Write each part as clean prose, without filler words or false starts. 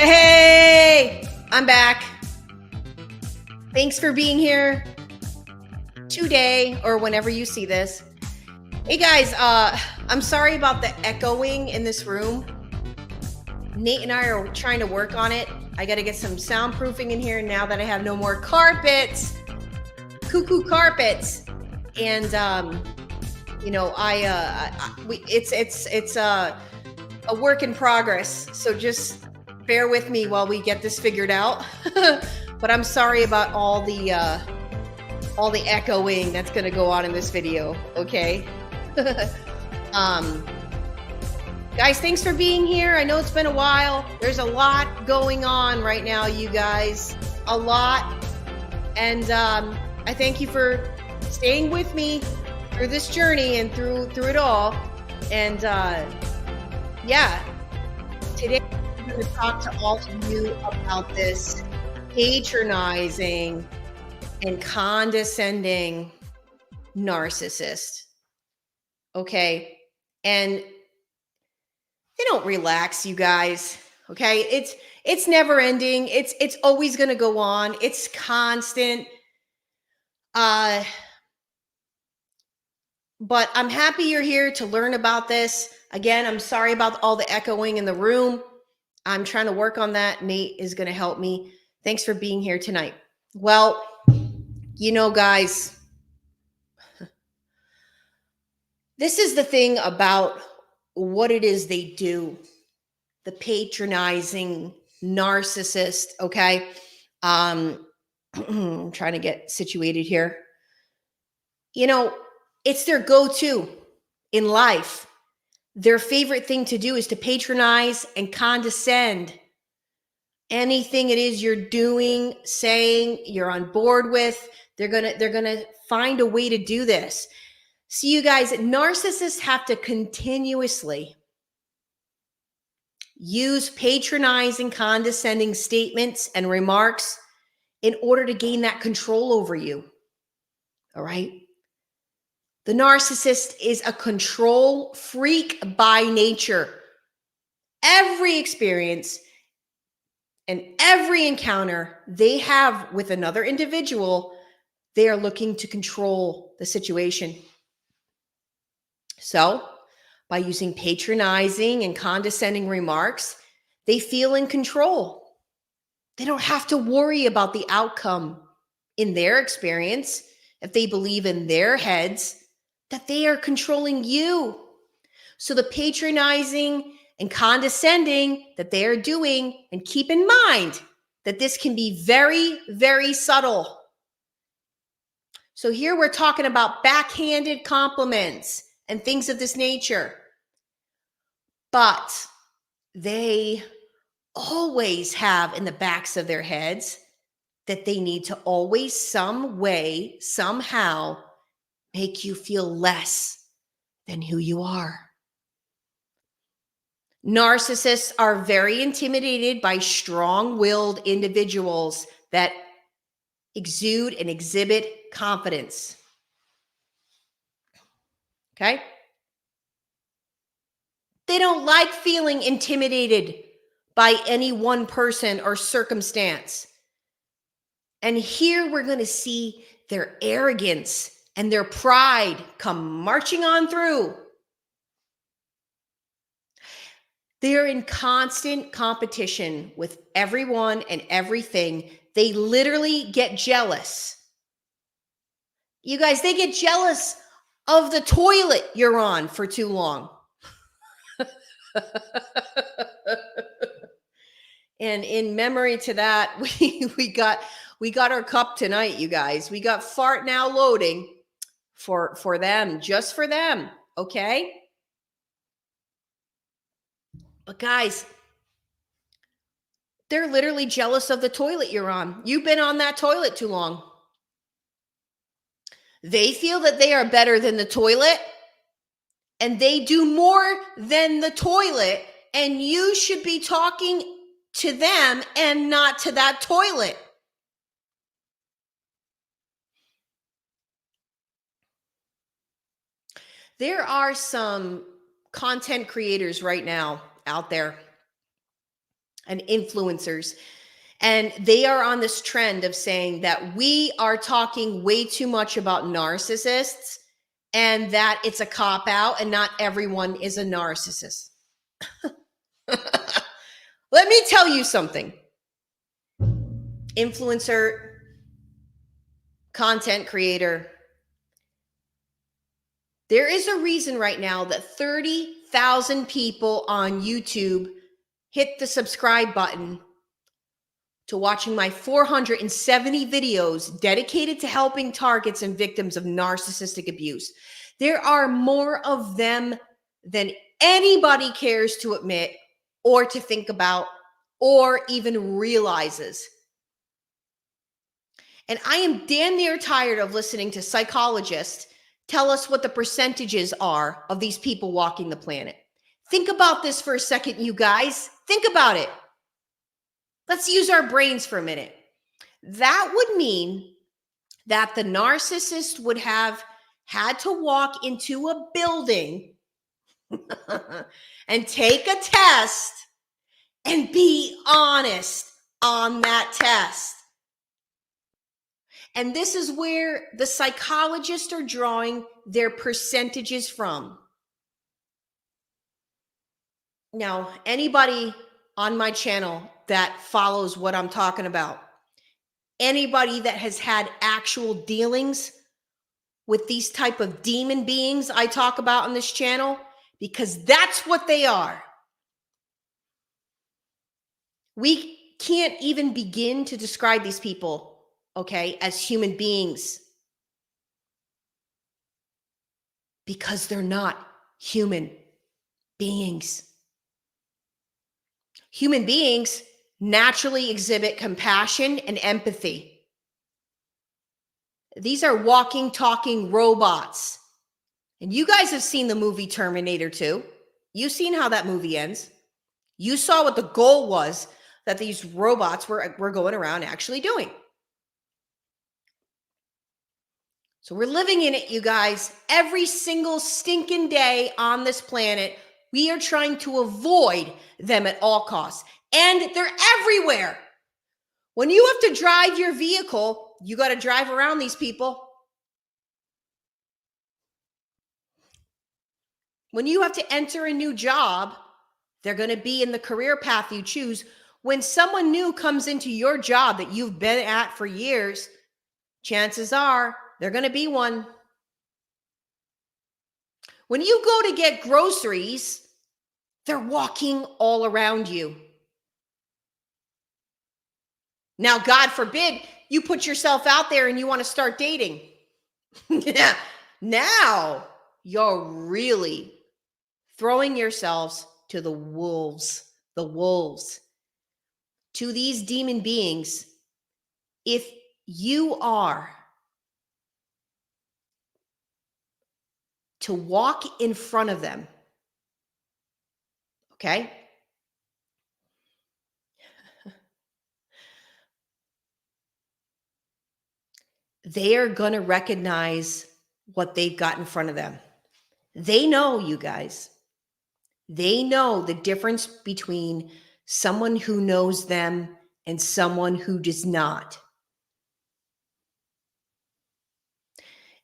Hey, I'm back. Thanks for being here today or whenever you see this. Hey guys, I'm sorry about the echoing in this room. Nate and I are trying to work on it. I got to get some soundproofing in here now that I have no more carpets, cuckoo carpets. And, you know, it's a work in progress. So just bear with me while we get this figured out. But I'm sorry about all the echoing that's going to go on in this video. Okay. Guys, thanks for being here. I know it's been a while. There's a lot going on right now, you guys, a lot. And I thank you for staying with me through this journey and through it all. And yeah, today I'm going to talk to all of you about this patronizing and condescending narcissist. Okay. And they don't relax, you guys. Okay. It's never ending. It's always going to go on. It's constant. But I'm happy you're here to learn about this. Again, I'm sorry about all the echoing in the room. I'm trying to work on that. Nate is going to help me. Thanks for being here tonight. Well, you know, guys, this is the thing about what it is they do. The patronizing narcissist. Okay. I'm trying to get situated here. You know, it's their go-to in life. Their favorite thing to do is to patronize and condescend. Anything it is you're doing, saying, you're on board with, they're gonna find a way to do this. So you guys, narcissists have to continuously use patronizing, condescending statements and remarks in order to gain that control over you. All right? The narcissist is a control freak by nature. Every experience and every encounter they have with another individual, they are looking to control the situation. So, by using patronizing and condescending remarks, they feel in control. They don't have to worry about the outcome in their experience if they believe in their heads that they are controlling you. So the patronizing and condescending that they are doing, and keep in mind that this can be very, very subtle. So here we're talking about backhanded compliments and things of this nature. But they always have in the backs of their heads that they need to always, some way, somehow, make you feel less than who you are. Narcissists are very intimidated by strong-willed individuals that exude and exhibit confidence. Okay? They don't like feeling intimidated by any one person or circumstance. And here we're going to see their arrogance and their pride come marching on through. They're in constant competition with everyone and everything. They literally get jealous. You guys, they get jealous of the toilet you're on for too long. And in memory to that, we got We got our cup tonight, you guys. We got fart now loading for them, just for them, okay? But guys, they're literally jealous of the toilet you're on. You've been on that toilet too long. They feel that they are better than the toilet, and they do more than the toilet, and you should be talking to them and not to that toilet. There are some content creators right now out there and influencers, and they are on this trend of saying that we are talking way too much about narcissists and that it's a cop-out and not everyone is a narcissist. Let me tell you something. Influencer, content creator, there is a reason right now that 30,000 people on YouTube hit the subscribe button to watching my 470 videos dedicated to helping targets and victims of narcissistic abuse. There are more of them than anybody cares to admit or to think about or even realizes. And I am damn near tired of listening to psychologists tell us what the percentages are of these people walking the planet. Think about this for a second, you guys. Think about it. Let's use our brains for a minute. That would mean that the narcissist would have had to walk into a building and take a test and be honest on that test. And this is where the psychologists are drawing their percentages from. Now, anybody on my channel that follows what I'm talking about, anybody that has had actual dealings with these type of demon beings I talk about on this channel, because that's what they are. We can't even begin to describe these people, okay, as human beings, because they're not human beings. Human beings naturally exhibit compassion and empathy. These are walking, talking robots. And you guys have seen the movie Terminator 2. You've seen how that movie ends. You saw what the goal was that these robots were going around actually doing. So we're living in it, you guys. Every single stinking day on this planet, we are trying to avoid them at all costs. And they're everywhere. When you have to drive your vehicle, you got to drive around these people. When you have to enter a new job, they're going to be in the career path you choose. When someone new comes into your job that you've been at for years, chances are they're going to be one. When you go to get groceries, they're walking all around you. Now, God forbid, you put yourself out there and you want to start dating. Yeah. Now you're really throwing yourselves to the wolves, to these demon beings. If you are to walk in front of them, okay? They are going to recognize what they've got in front of them. They know, you guys. They know the difference between someone who knows them and someone who does not.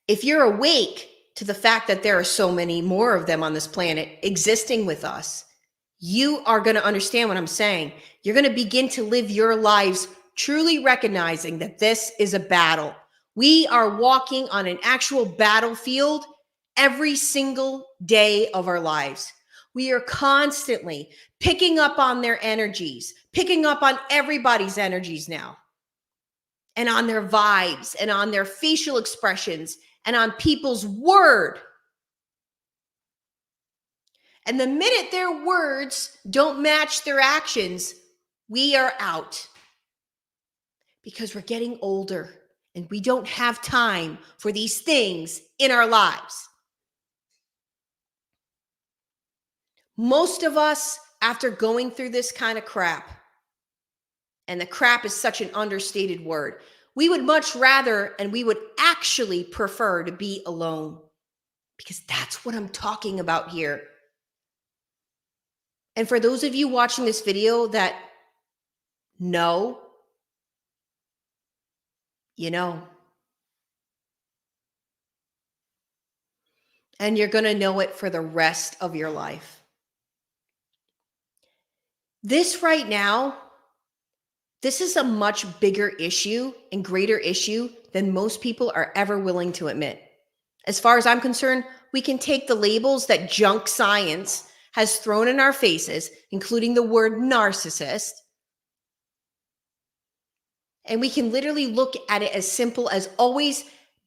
If you're awake to the fact that there are so many more of them on this planet existing with us, you are going to understand what I'm saying. You're going to begin to live your lives truly recognizing that this is a battle. We are walking on an actual battlefield every single day of our lives. We are constantly picking up on their energies, picking up on everybody's energies now. and on their vibes and on their facial expressions and on people's word. And the minute their words don't match their actions, we are out. Because we're getting older and we don't have time for these things in our lives. Most of us, after going through this kind of crap, and the crap is such an understated word, we would much rather and we would actually prefer to be alone. Because that's what I'm talking about here. And for those of you watching this video that know, you know. And you're going to know it for the rest of your life. This right now, this is a much bigger issue and greater issue than most people are ever willing to admit. As far as I'm concerned, we can take the labels that junk science has thrown in our faces, including the word narcissist, and we can literally look at it as simple as always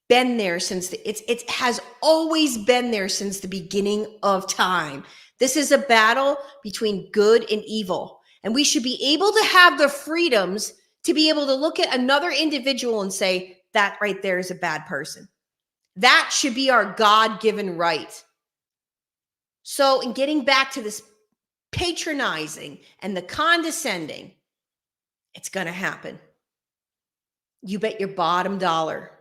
been there since it has always been there since the beginning of time. This is a battle between good and evil, and we should be able to have the freedoms to be able to look at another individual and say, that right there is a bad person. That should be our God-given right. So in getting back to this patronizing and the condescending, it's going to happen. You bet your bottom dollar.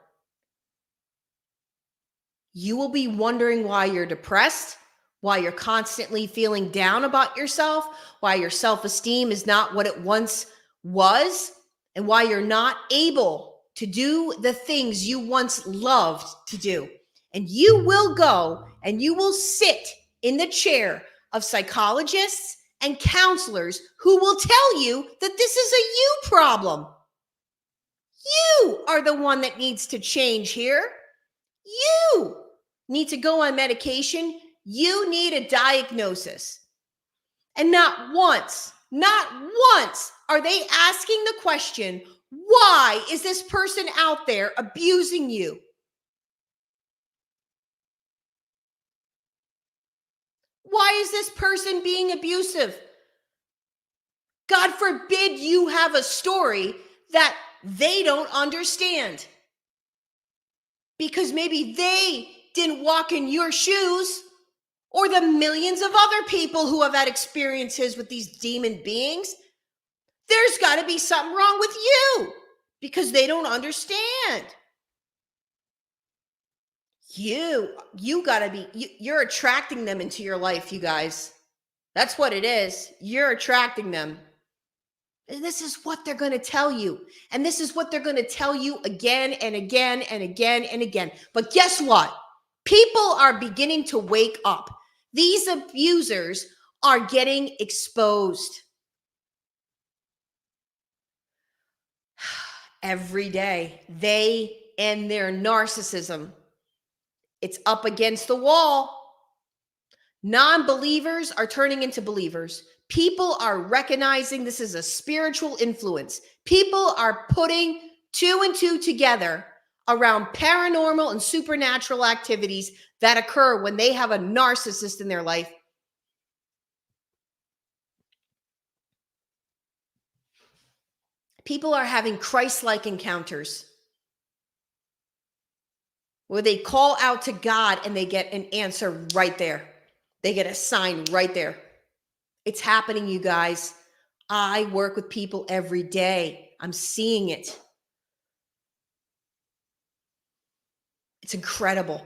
You will be wondering why you're depressed, why you're constantly feeling down about yourself, why your self-esteem is not what it once was, and why you're not able to do the things you once loved to do. And you will go and you will sit in the chair of psychologists and counselors who will tell you that this is a you problem. You are the one that needs to change here. You need to go on medication. You need a diagnosis. And not once are they asking the question, why is this person out there abusing you? Why is this person being abusive? God forbid you have a story that they don't understand. Because maybe they didn't walk in your shoes, or the millions of other people who have had experiences with these demon beings. There's got to be something wrong with you because they don't understand. You got to be, you're attracting them into your life, you guys. That's what it is. You're attracting them. And this is what they're going to tell you. And this is what they're going to tell you again and again and again and again. But guess what? People are beginning to wake up. These abusers are getting exposed. Every day, they and their narcissism, it's up against the wall. Non-believers are turning into believers. People are recognizing this is a spiritual influence. People are putting two and two together around paranormal and supernatural activities that occur when they have a narcissist in their life. People are having Christ-like encounters where they call out to God and they get an answer right there. They get a sign right there. It's happening, you guys. I work with people every day. I'm seeing it. It's incredible.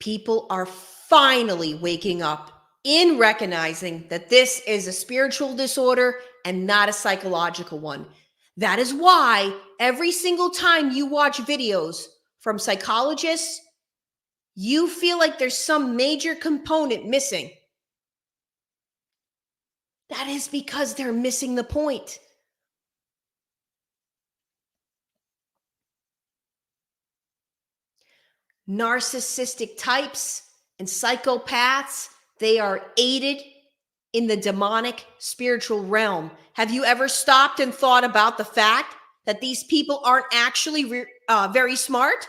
People are finally waking up in recognizing that this is a spiritual disorder and not a psychological one. That is why every single time you watch videos from psychologists, you feel like there's some major component missing. That is because they're missing the point. Narcissistic types and psychopaths, they are aided in the demonic spiritual realm. Have you ever stopped and thought about the fact that these people aren't actually very smart?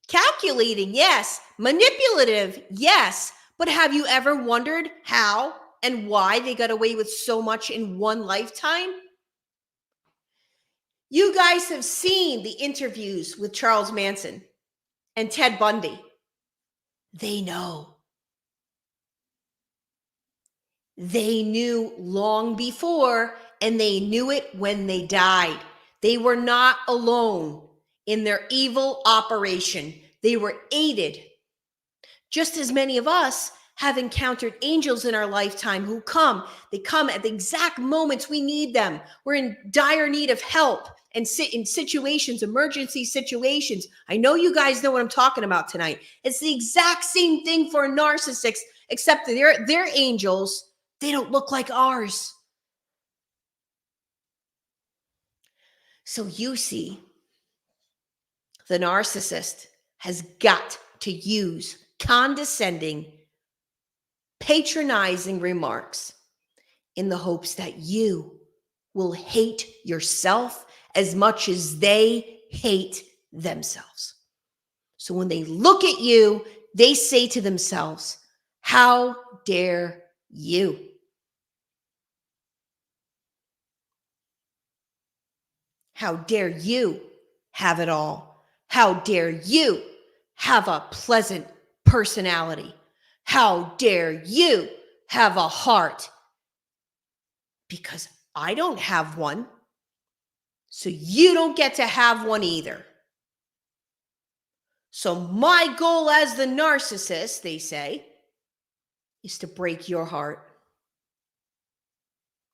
Calculating, yes. Manipulative, yes. But have you ever wondered how and why they got away with so much in one lifetime? You guys have seen the interviews with Charles Manson and Ted Bundy. They know. They knew long before, and they knew it when they died. They were not alone in their evil operation. They were aided. Just as many of us have encountered angels in our lifetime who come. They come at the exact moments we need them. We're in dire need of help and in situations, emergency situations. I know you guys know what I'm talking about tonight. It's the exact same thing for a narcissist, except that they're angels. They don't look like ours. So you see, the narcissist has got to use condescending, patronizing remarks in the hopes that you will hate yourself as much as they hate themselves. So when they look at you, they say to themselves, "How dare you?" How dare you have it all? How dare you have a pleasant personality? How dare you have a heart? Because I don't have one, so you don't get to have one either. So my goal as the narcissist, they say, is to break your heart.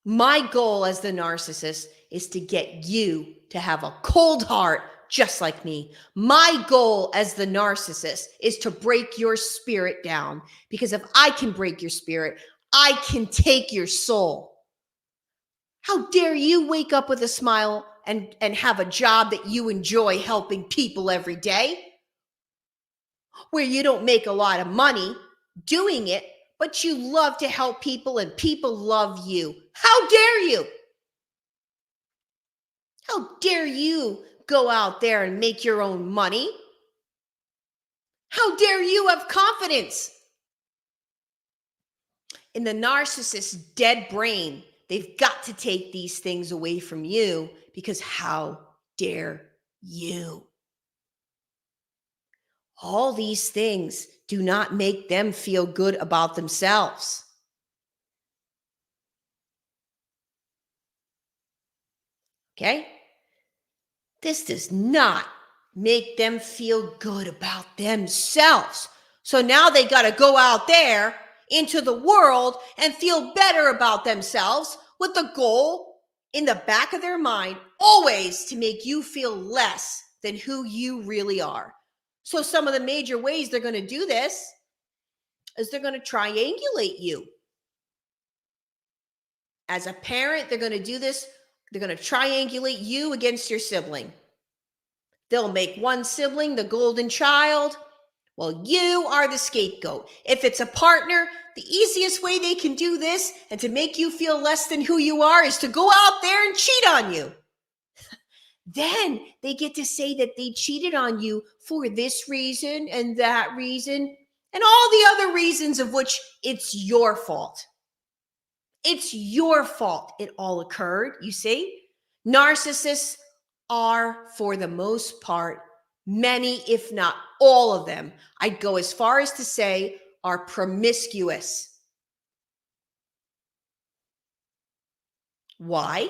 My goal as the narcissist is to get you to have a cold heart just like me. My goal as the narcissist is to break your spirit down, because if I can break your spirit, I can take your soul. How dare you wake up with a smile and have a job that you enjoy, helping people every day, where you don't make a lot of money doing it, but you love to help people and people love you. How dare you? How dare you go out there and make your own money? How dare you have confidence? In the narcissist's dead brain, they've got to take these things away from you, because how dare you? All these things do not make them feel good about themselves. Okay? This does not make them feel good about themselves. So now they got to go out there into the world and feel better about themselves, with the goal in the back of their mind always to make you feel less than who you really are. So some of the major ways they're going to do this is they're going to triangulate you. As a parent, they're going to do this. They're going to triangulate you against your sibling. They'll make one sibling the golden child. Well, you are the scapegoat. If it's a partner, the easiest way they can do this and to make you feel less than who you are is to go out there and cheat on you. Then they get to say that they cheated on you for this reason and that reason and all the other reasons of which it's your fault. It's your fault it all occurred, you see? Narcissists are, for the most part, many, if not all of them, I'd go as far as to say, are promiscuous. Why?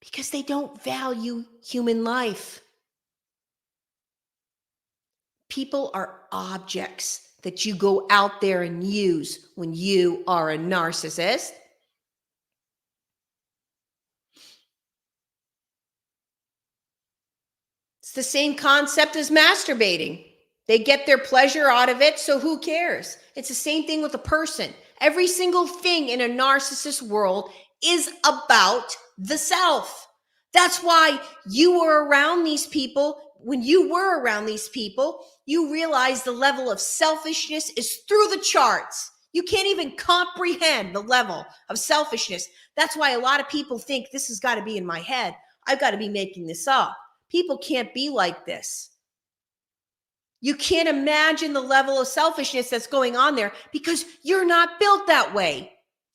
Because they don't value human life. People are objects that you go out there and use when you are a narcissist. It's the same concept as masturbating. They get their pleasure out of it, so who cares? It's the same thing with a person. Every single thing in a narcissist world is about the self. That's why you were around these people. When you were around these people, you realize the level of selfishness is through the charts. You can't even comprehend the level of selfishness. That's why a lot of people think this has got to be in my head. I've got to be making this up. People can't be like this. You can't imagine the level of selfishness that's going on there because you're not built that way.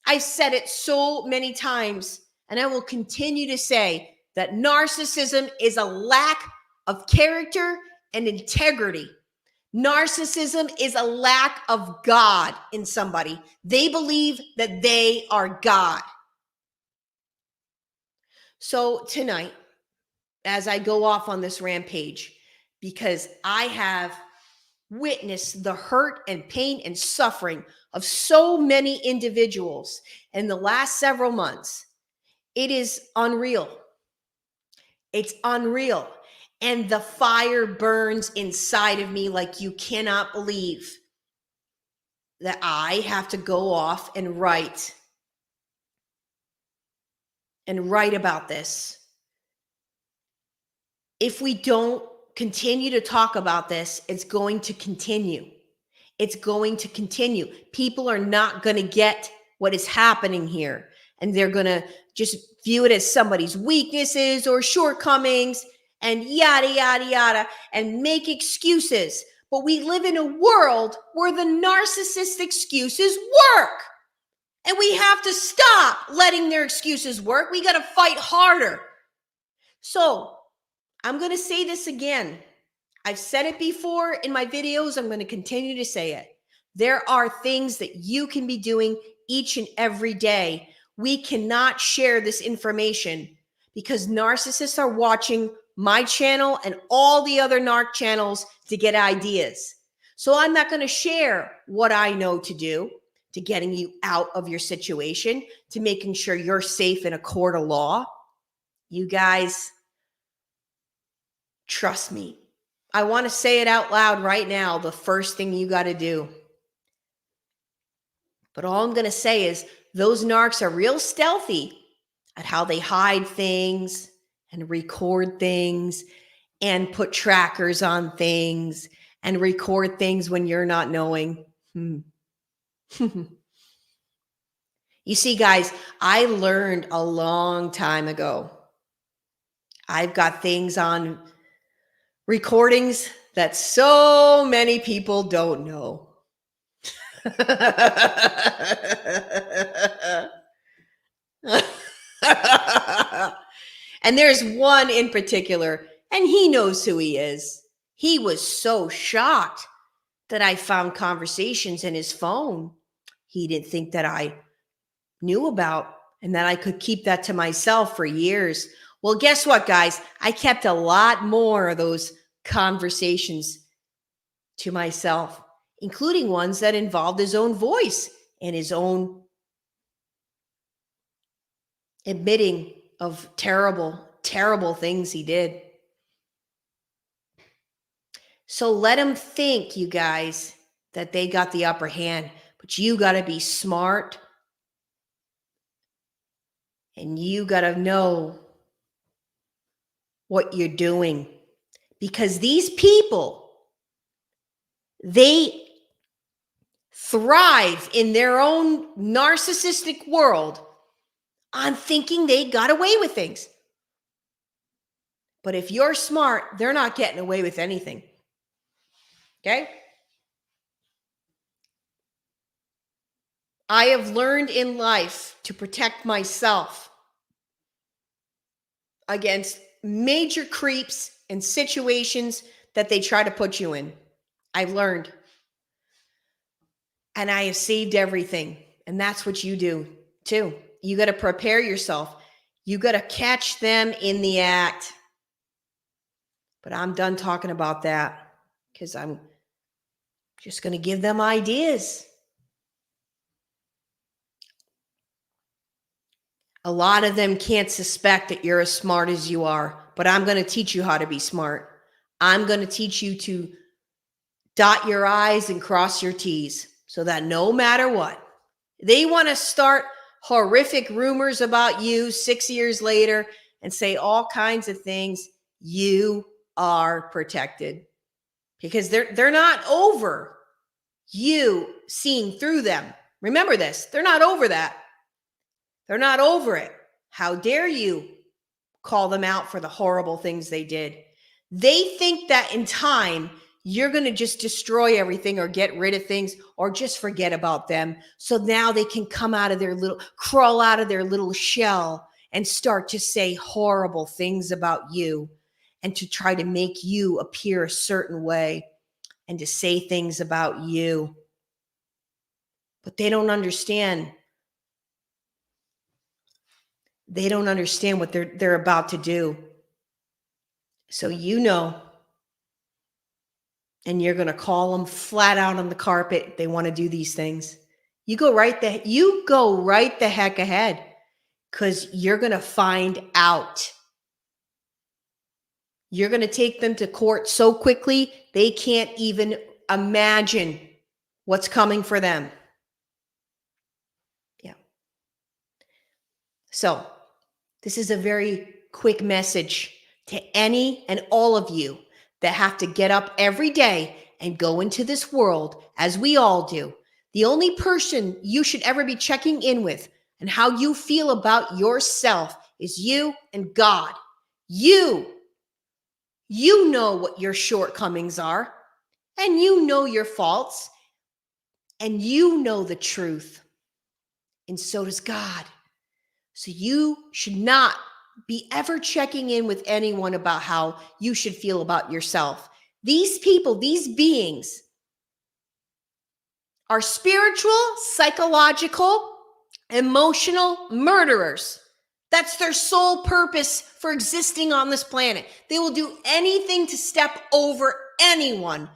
I've said it so many times, and I will continue to say that narcissism is a lack of character and integrity. Narcissism is a lack of God in somebody. They believe that they are God. So tonight, as I go off on this rampage, because I have witnessed the hurt and pain and suffering of so many individuals in the last several months, it is unreal. It's unreal. And the fire burns inside of me like you cannot believe that I have to go off and write about this. If we don't continue to talk about this, it's going to continue. It's going to continue. People are not going to get what is happening here, and they're going to just view it as somebody's weaknesses or shortcomings and yada, yada, yada, and make excuses. But we live in a world where the narcissist excuses work. And we have to stop letting their excuses work. We got to fight harder. So I'm going to say this again. I've said it before in my videos. I'm going to continue to say it. There are things that you can be doing each and every day. We cannot share this information because narcissists are watching my channel and all the other narc channels to get ideas. So I'm not going to share what I know to do to getting you out of your situation, to making sure you're safe in a court of law. You guys, trust me. I want to say it out loud right now, the first thing you got to do. But all I'm going to say is those narcs are real stealthy at how they hide things and record things and put trackers on things and record things when you're not knowing. You see, guys, I learned a long time ago. I've got things on recordings that so many people don't know. And there's one in particular, and he knows who he is. He was so shocked that I found conversations in his phone he didn't think that I knew about and that I could keep that to myself for years. Well, guess what, guys? I kept a lot more of those conversations to myself, including ones that involved his own voice and his own admitting of terrible, terrible things he did. So let them think, you guys, that they got the upper hand, but you got to be smart and you got to know what you're doing, because these people, they thrive in their own narcissistic world on thinking they got away with things. But if you're smart, they're not getting away with anything. Okay? I have learned in life to protect myself against major creeps and situations that they try to put you in. I've learned. And I have saved everything. And that's what you do too. You got to prepare yourself. You got to catch them in the act. But I'm done talking about that because I'm just going to give them ideas. A lot of them can't suspect that you're as smart as you are, but I'm going to teach you how to be smart. I'm going to teach you to dot your I's and cross your T's so that no matter what, they want to start horrific rumors about you 6 years later and say all kinds of things. You are protected because they're not over you seeing through them. Remember this. They're not over that. They're not over it. How dare you call them out for the horrible things they did? They think that in time, you're going to just destroy everything or get rid of things or just forget about them. So now they can crawl out of their little shell and start to say horrible things about you and to try to make you appear a certain way and to say things about you. But they don't understand. They don't understand what they're about to do. So and you're going to call them flat out on the carpet if they want to do these things. You go right the heck ahead, because you're going to find out. You're going to take them to court so quickly, they can't even imagine what's coming for them. Yeah. So this is a very quick message to any and all of you that have to get up every day and go into this world, as we all do. The only person you should ever be checking in with and how you feel about yourself is you and God. You know what your shortcomings are, and you know your faults, and you know the truth, and so does God. So you should not be ever checking in with anyone about how you should feel about yourself. These people, these beings are spiritual, psychological, emotional murderers. That's their sole purpose for existing on this planet. They will do anything to step over anyone,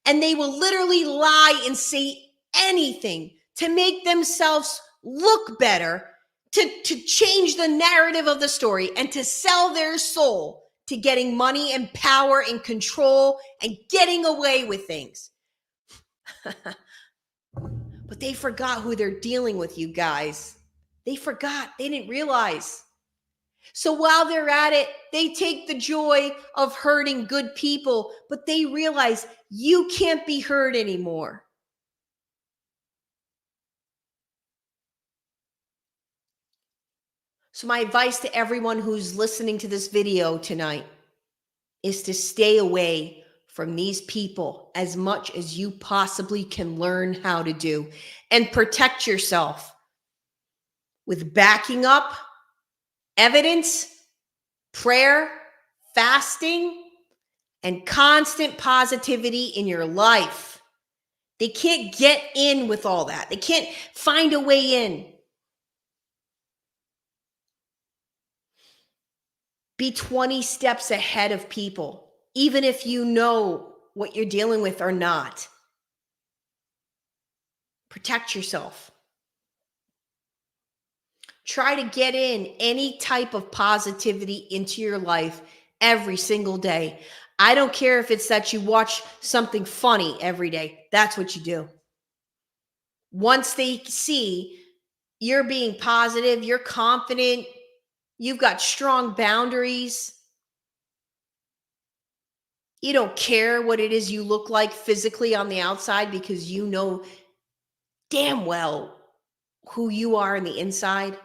and they will literally lie and say anything to make themselves look better, to change the narrative of the story, and to sell their soul to getting money and power and control and getting away with things. But they forgot who they're dealing with, you guys. They forgot. They didn't realize. So while they're at it, they take the joy of hurting good people, but they realize you can't be hurt anymore. So my advice to everyone who's listening to this video tonight is to stay away from these people as much as you possibly can learn how to do, and protect yourself with backing up, evidence, prayer, fasting, and constant positivity in your life. They can't get in with all that. They can't find a way in. Be 20 steps ahead of people, even if you know what you're dealing with or not. Protect yourself. Try to get in any type of positivity into your life every single day. I don't care if it's that you watch something funny every day. That's what you do. Once they see you're being positive, you're confident, you've got strong boundaries, you don't care what it is you look like physically on the outside, because you know damn well who you are on the inside.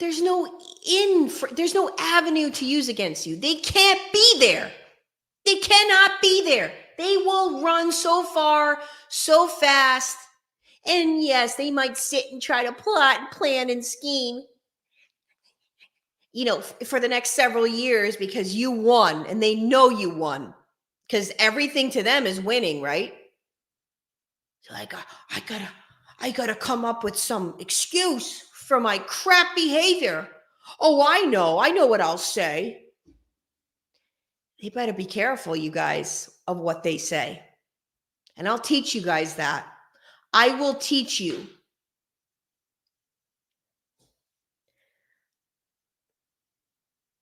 There's no avenue to use against you. They can't be there. They cannot be there. They will run so far, so fast. And yes, they might sit and try to plot and plan and scheme, for the next several years, because you won and they know you won, because everything to them is winning, right? So I gotta come up with some excuse for my crap behavior. Oh, I know what I'll say. They better be careful, you guys, of what they say. And I'll teach you guys that. I will teach you.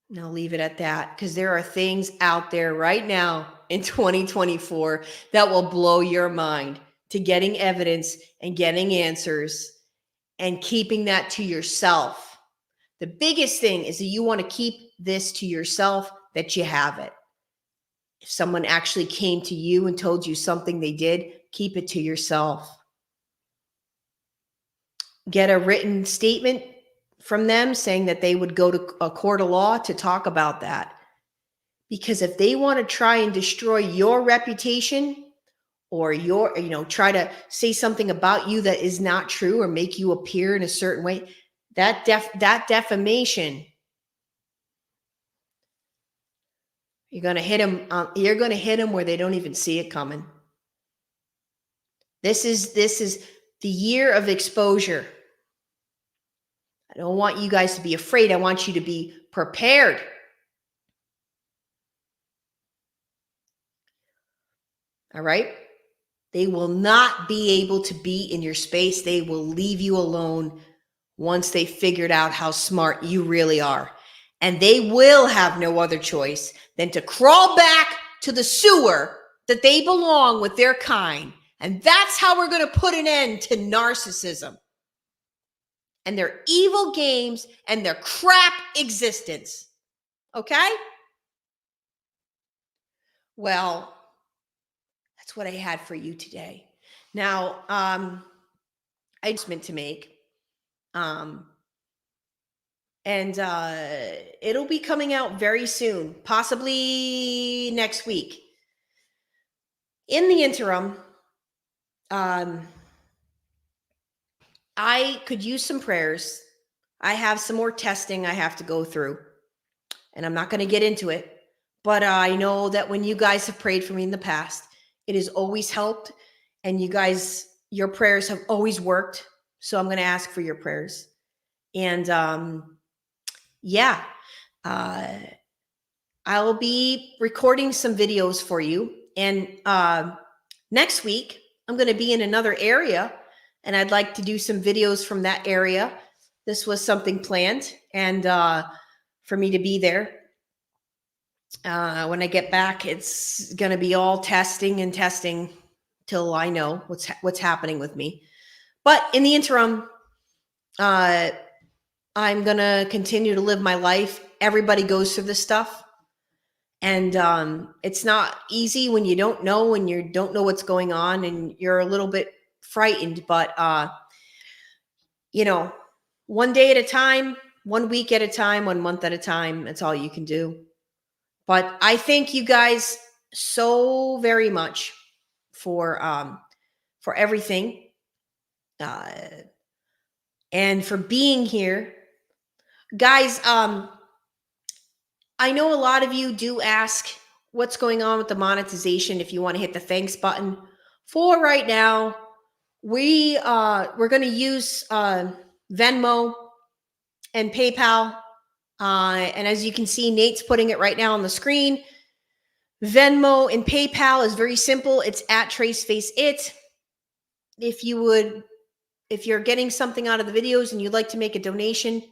And I'll leave it at that, because there are things out there right now in 2024 that will blow your mind, to getting evidence and getting answers and keeping that to yourself. The biggest thing is that you want to keep this to yourself, that you have it. If someone actually came to you and told you something they did, keep it to yourself. Get a written statement from them saying that they would go to a court of law to talk about that. Because if they want to try and destroy your reputation, or try to say something about you that is not true, or make you appear in a certain way, that defamation, you're going to hit them. You're going to hit them where they don't even see it coming. This is the year of exposure. I don't want you guys to be afraid. I want you to be prepared. All right? They will not be able to be in your space. They will leave you alone once they figured out how smart you really are. And they will have no other choice than to crawl back to the sewer that they belong with their kind. And that's how we're going to put an end to narcissism and their evil games and their crap existence. Okay? Well, that's what I had for you today. Now, I just meant to make, and it'll be coming out very soon, possibly next week. In the interim, I could use some prayers. I have some more testing I have to go through, and I'm not going to get into it. But I know that when you guys have prayed for me in the past, it has always helped. And you guys, your prayers have always worked. So I'm going to ask for your prayers. And I'll be recording some videos for you. And next week, I'm going to be in another area. And I'd like to do some videos from that area. This was something planned. And for me to be there. When I get back, it's going to be all testing till I know what's happening with me. But in the interim, I'm going to continue to live my life. Everybody goes through this stuff. And it's not easy when you don't know and you don't know what's going on and you're a little bit frightened. But, one day at a time, 1 week at a time, 1 month at a time, that's all you can do. But I thank you guys so very much for everything and for being here. Guys, I know a lot of you do ask what's going on with the monetization. If you want to hit the thanks button. For right now, we're going to use Venmo and PayPal. And as you can see, Nate's putting it right now on the screen. Venmo and PayPal is very simple. It's at tracefaceit. If you're getting something out of the videos and you'd like to make a donation,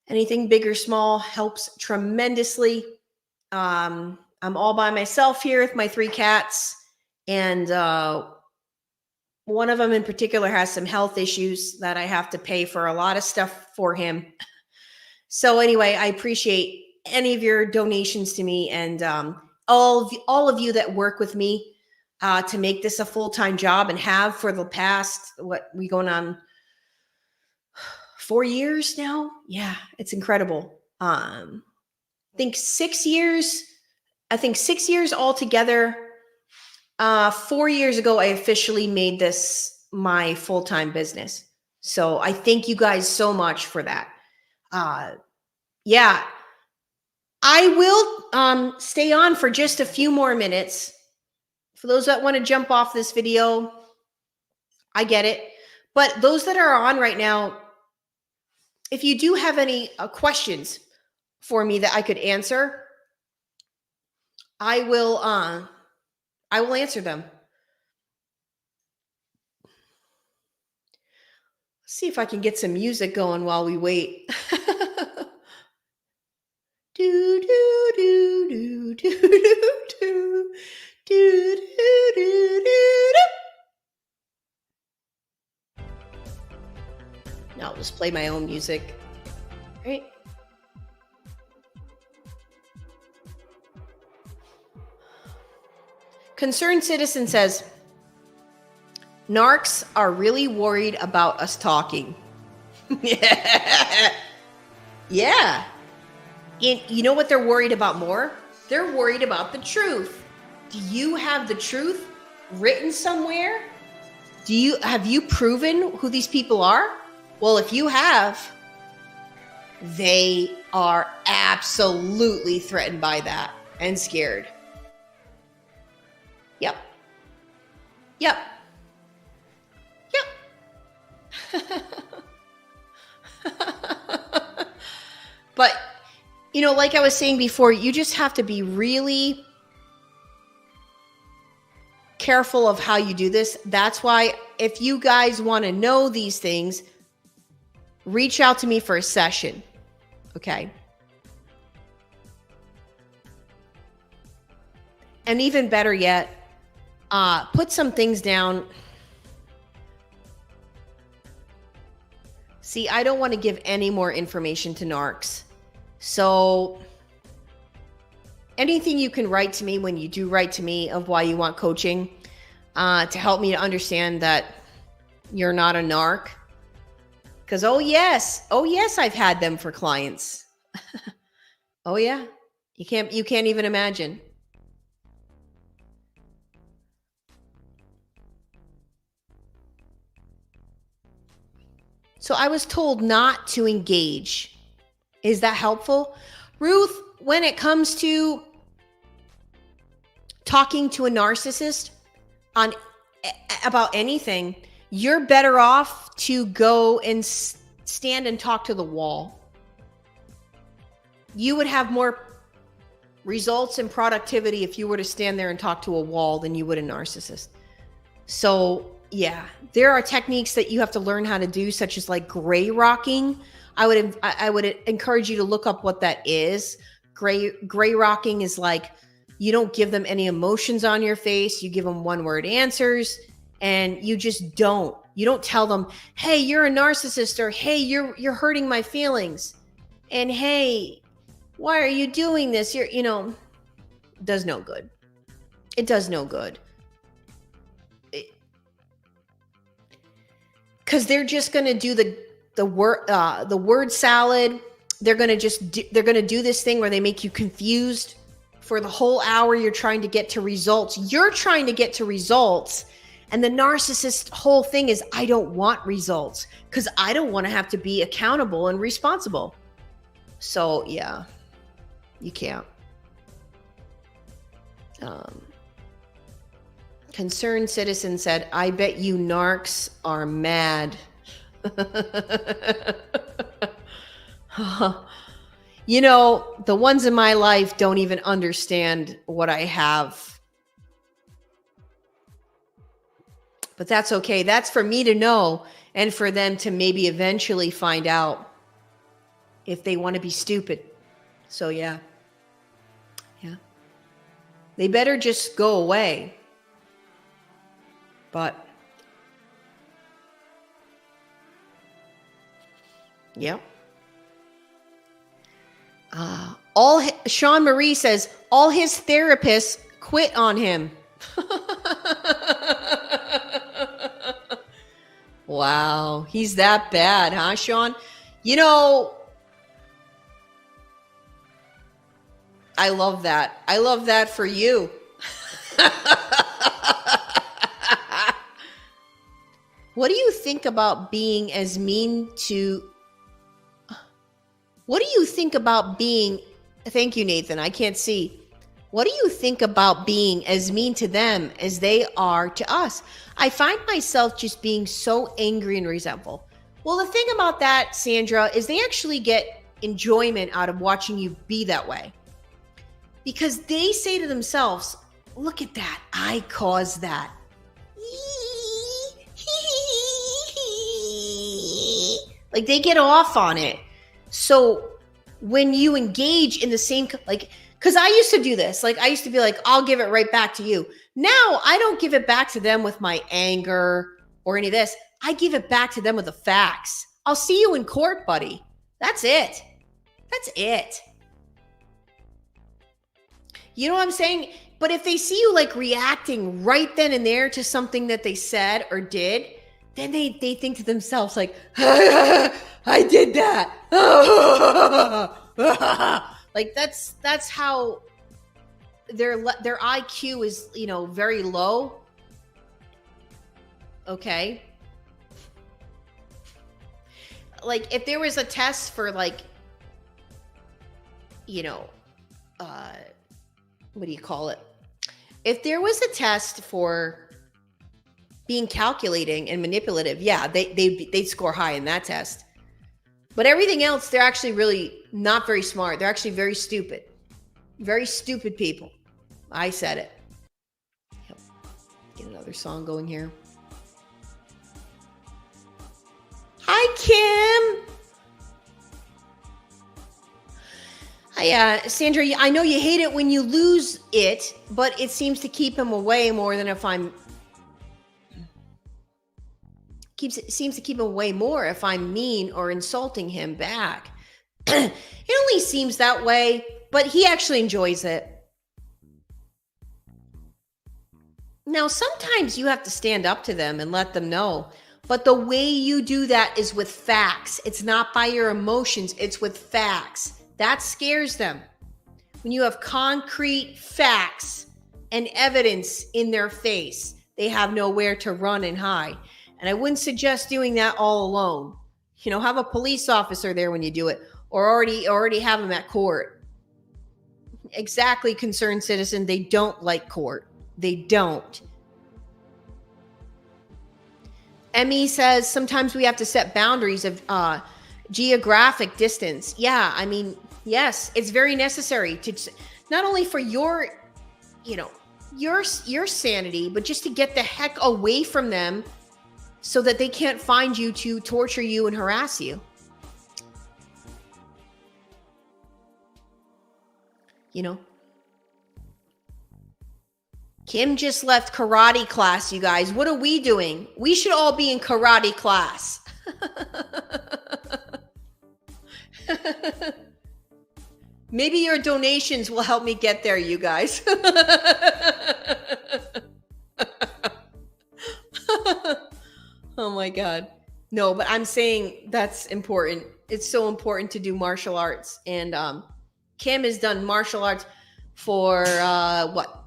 anything big or small helps tremendously. I'm all by myself here with my 3 cats. And one of them in particular has some health issues that I have to pay for a lot of stuff for him. So anyway, I appreciate any of your donations to me and all of you that work with me to make this a full-time job and have for the past, we going on 4 years now? Yeah, it's incredible. I think 6 years altogether. 4 years ago, I officially made this my full-time business. So I thank you guys so much for that. I will stay on for just a few more minutes. For those that want to jump off this video, I get it. But those that are on right now, if you do have any questions for me that I could answer, I will answer them. Let's see if I can get some music going while we wait. Do do do do do do do do do do do. Now I'll just play my own music. All right. Concerned Citizen says, narcs are really worried about us talking. Yeah. And you know what they're worried about more? They're worried about the truth. Do you have the truth written somewhere? Have you proven who these people are? Well, if you have, they are absolutely threatened by that and scared. Yep. But, like I was saying before, you just have to be really careful of how you do this. That's why if you guys want to know these things, reach out to me for a session. Okay. And even better yet, put some things down. See, I don't want to give any more information to narcs. So anything you can write to me when you do write to me of why you want coaching, to help me to understand that you're not a narc. Because, oh yes, I've had them for clients. Oh yeah, you can't even imagine. So I was told not to engage. Is that helpful? Ruth, when it comes to talking to a narcissist about anything, you're better off to go and stand and talk to the wall. You would have more results and productivity if you were to stand there and talk to a wall than you would a narcissist. So yeah, there are techniques that you have to learn how to do, such as like gray rocking. I would encourage you to look up what that is. Gray rocking is like, you don't give them any emotions on your face. You give them one-word answers, and you just don't. You don't tell them, hey, you're a narcissist, or hey, you're hurting my feelings. And hey, why are you doing this? It does no good. It does no good. Because they're just going to do the word salad. They're going to do this thing where they make you confused for the whole hour. You're trying to get to results. You're trying to get to results. And the narcissist whole thing is, I don't want results because I don't want to have to be accountable and responsible. So yeah, you can't. Concerned Citizen said, I bet you narcs are mad. The ones in my life don't even understand what I have. But that's okay. That's for me to know and for them to maybe eventually find out if they want to be stupid. So yeah. They better just go away. But yeah. Sean Marie says all his therapists quit on him. Wow, he's that bad, huh, Sean? I love that. I love that for you. What do you think about being as mean to... What do you think about being... Thank you, Nathan. I can't see. What do you think about being as mean to them as they are to us? I find myself just being so angry and resentful. Well, the thing about that, Sandra, is they actually get enjoyment out of watching you be that way. Because they say to themselves, look at that. I caused that. Like, they get off on it. So when you engage in the same, because I used to do this. I used to be like, I'll give it right back to you. Now I don't give it back to them with my anger or any of this. I give it back to them with the facts. I'll see you in court, buddy. That's it. That's it. You know what I'm saying? But if they see you like reacting right then and there to something that they said or did, then they think to themselves like, I did that. Like that's how their IQ is, you know, very low. Okay. Like if there was a test for like, you know, what do you call it? If there was a test for being calculating and manipulative, yeah, they'd score high in that test. But everything else, they're actually really not very smart. They're actually very stupid. Very stupid people. I said it. Yep. Get another song going here. Hi, Kim. Sandra, I know you hate it when you lose it, but it seems to keep him away more than if I'm... seems to keep him away more if I'm mean or insulting him back. It only seems that way, but he actually enjoys it. Now, sometimes you have to stand up to them and let them know, but the way you do that is with facts. It's not by your emotions, it's with facts. That scares them. When you have concrete facts and evidence in their face, they have nowhere to run and hide. And I wouldn't suggest doing that all alone. You know, have a police officer there when you do it, or already have them at court. Exactly, concerned citizen. They don't like court. They don't. Emmy says sometimes we have to set boundaries of geographic distance. Yeah, I mean, yes, it's very necessary to not only for your, you know, your sanity, but just to get the heck away from them so that they can't find you to torture you and harass you. You know? Kim just left karate class, you guys. What are we doing? We should all be in karate class. Maybe your donations will help me get there, you guys. Oh my God. No, but I'm saying that's important. It's so important to do martial arts. And Kim has done martial arts for what?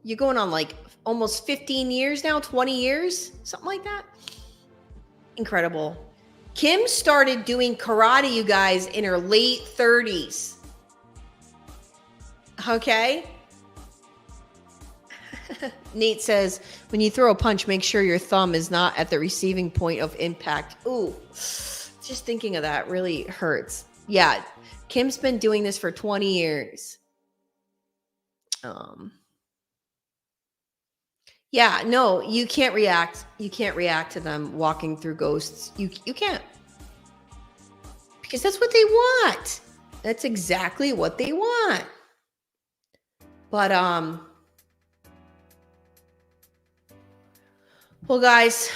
You're going on like almost 15 years now, 20 years, something like that. Incredible. Kim started doing karate, you guys, in her late 30s. Okay? Nate says, when you throw a punch, make sure your thumb is not at the receiving point of impact. Ooh, just thinking of that really hurts. Yeah, Kim's been doing this for 20 years. Yeah, no, you can't react. You can't react to them walking through ghosts. You can't. Because that's what they want. That's exactly what they want. But, well, guys,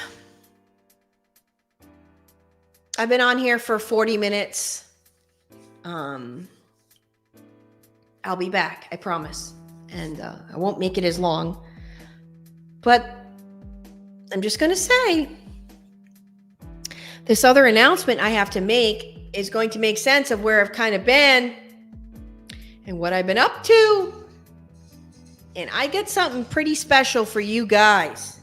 I've been on here for 40 minutes. I'll be back, I promise. And I won't make it as long. But I'm just going to say, this other announcement I have to make is going to make sense of where I've kind of been and what I've been up to. And I get something pretty special for you guys.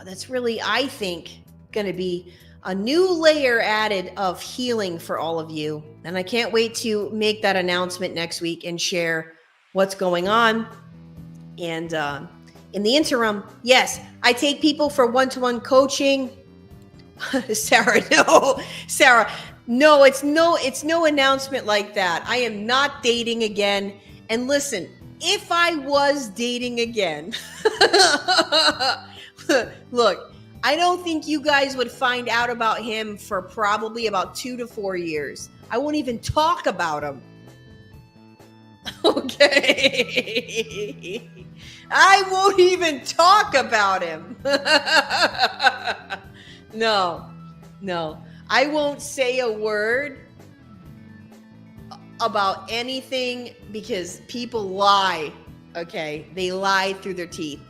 That's really, I think, going to be a new layer added of healing for all of you. And I can't wait to make that announcement next week and share what's going on. And in the interim, yes, I take people for one-to-one coaching. Sarah, no, it's no announcement like that. I am not dating again. And listen, if I was dating again, look, I don't think you guys would find out about him for probably about 2 to 4 years. I won't even talk about him. Okay. I won't even talk about him. No. I won't say a word about anything because people lie. Okay, they lie through their teeth,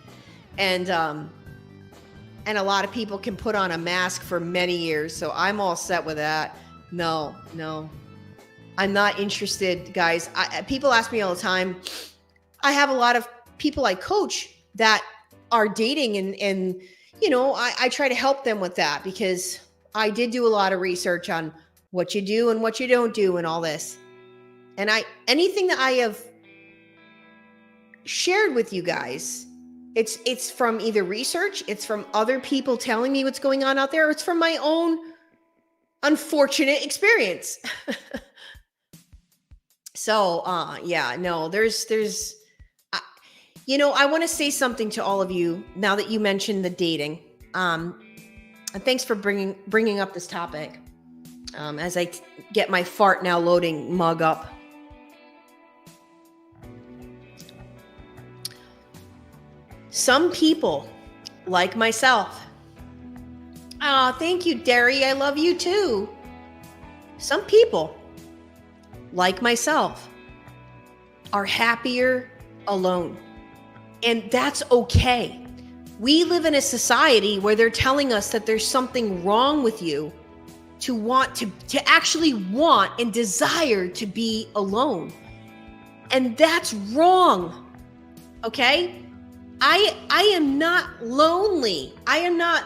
and a lot of people can put on a mask for many years. So I'm all set with that. No, I'm not interested, guys. People ask me all the time. I have a lot of people I coach that are dating, and I try to help them with that because I did do a lot of research on what you do and what you don't do and all this. And anything that I have shared with you guys, it's from either research, it's from other people telling me what's going on out there, or it's from my own unfortunate experience. So, there's I want to say something to all of you now that you mentioned the dating. And thanks for bringing up this topic. As I get my fart now loading mug up. Some people, like myself. Thank you, Derry. I love you too. Some people, like myself, are happier alone. And that's okay. We live in a society where they're telling us that there's something wrong with you to actually want and desire to be alone. And that's wrong. Okay? I am not lonely. I am not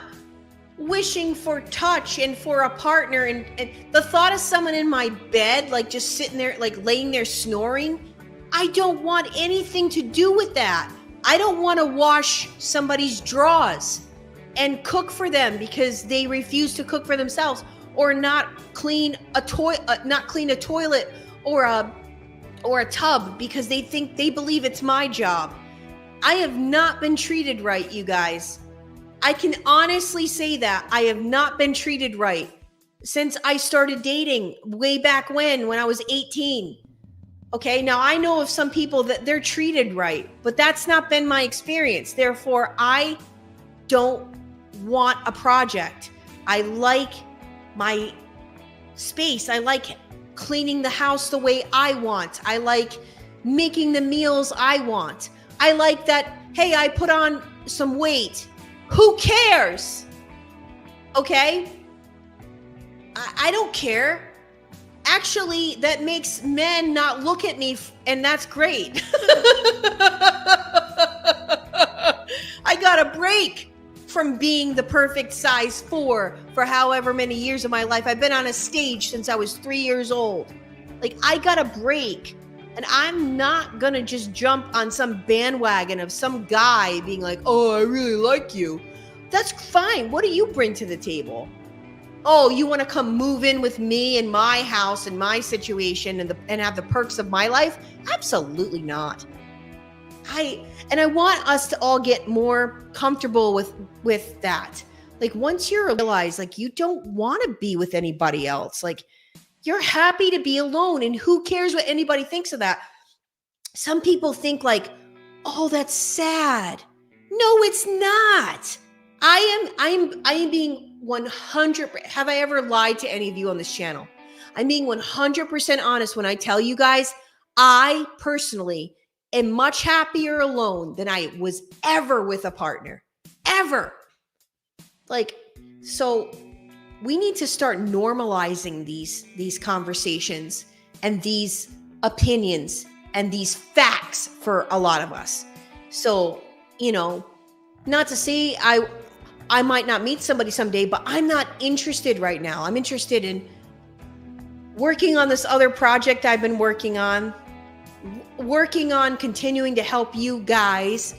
wishing for touch and for a partner, and the thought of someone in my bed, like just sitting there, like laying there snoring, I don't want anything to do with that. I don't want to wash somebody's drawers and cook for them because they refuse to cook for themselves, or not clean a toilet or a tub because they believe it's my job. I have not been treated right, you guys. I can honestly say that I have not been treated right since I started dating way back when I was 18. Okay, now I know of some people that they're treated right, but that's not been my experience. Therefore, I don't want a project. I like my space. I like cleaning the house the way I want. I like making the meals I want. I like that, hey, I put on some weight. Who cares? Okay? I don't care. Actually, that makes men not look at me, and that's great. I got a break from being the perfect size 4 for however many years of my life. I've been on a stage since I was 3 years old. Like, I got a break. And I'm not going to just jump on some bandwagon of some guy being like, oh, I really like you. That's fine. What do you bring to the table? Oh, you want to come move in with me in my house and my situation and have the perks of my life? Absolutely not. I want us to all get more comfortable with that. Like, once you realize, like, you don't want to be with anybody else, like, you're happy to be alone, and who cares what anybody thinks of that? Some people think like, oh, that's sad. No, it's not. I am being 100%. Have I ever lied to any of you on this channel? I'm being 100% honest when I tell you guys, I personally am much happier alone than I was ever with a partner. Ever. Like, so we need to start normalizing these conversations and these opinions and these facts for a lot of us. So, not to say I might not meet somebody someday, but I'm not interested right now. I'm interested in working on this other project I've been working on continuing to help you guys,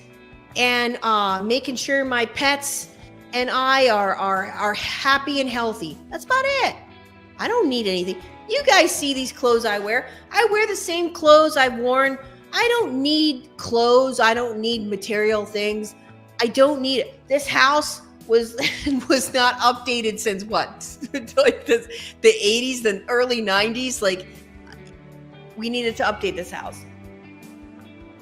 and making sure my pets and I are happy and healthy. That's about it. I don't need anything. You guys see these clothes I wear. I wear the same clothes I've worn. I don't need clothes. I don't need material things. I don't need it. This house was not updated since what? Like the 80s, the early 90s. Like, we needed to update this house.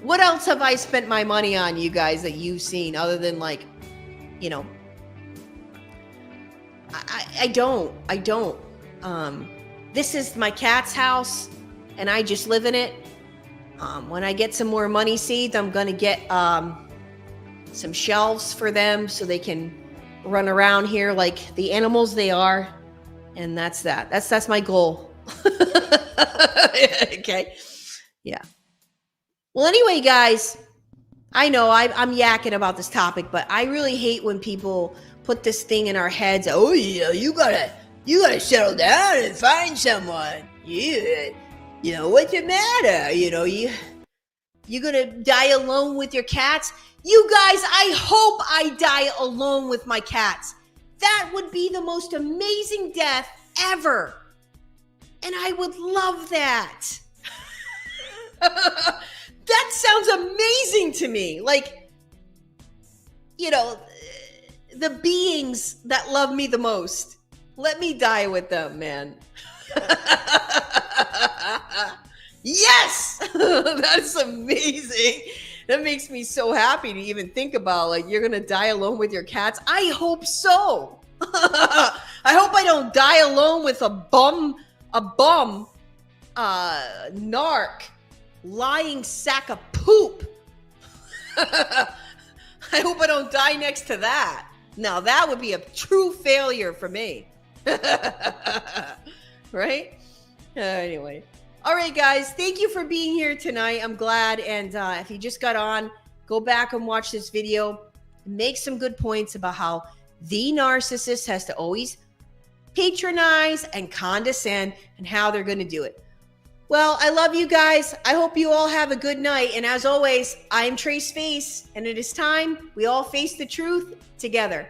What else have I spent my money on, you guys, that you've seen other than, like, I don't. This is my cat's house. and I just live in it. When I get some more money saved, I'm going to get some shelves for them so they can run around here like the animals they are. And that's that. That's my goal. Okay. Yeah. Well, anyway, guys, I know I'm yakking about this topic, but I really hate when people put this thing in our heads. Oh, yeah, you gotta settle down and find someone. You know, what's the matter? You know, you gonna die alone with your cats? You guys, I hope I die alone with my cats. That would be the most amazing death ever. And I would love that. That sounds amazing to me. Like, you know, the beings that love me the most. Let me die with them, man. Yes! That's amazing. That makes me so happy to even think about, like, you're going to die alone with your cats. I hope so. I hope I don't die alone with a bum, narc, lying sack of poop. I hope I don't die next to that. Now, that would be a true failure for me. Right? Anyway. All right, guys. Thank you for being here tonight. I'm glad. And if you just got on, go back and watch this video. Make some good points about how the narcissist has to always patronize and condescend and how they're going to do it. Well, I love you guys. I hope you all have a good night. And as always, I am Trace Face, and it is time we all face the truth together.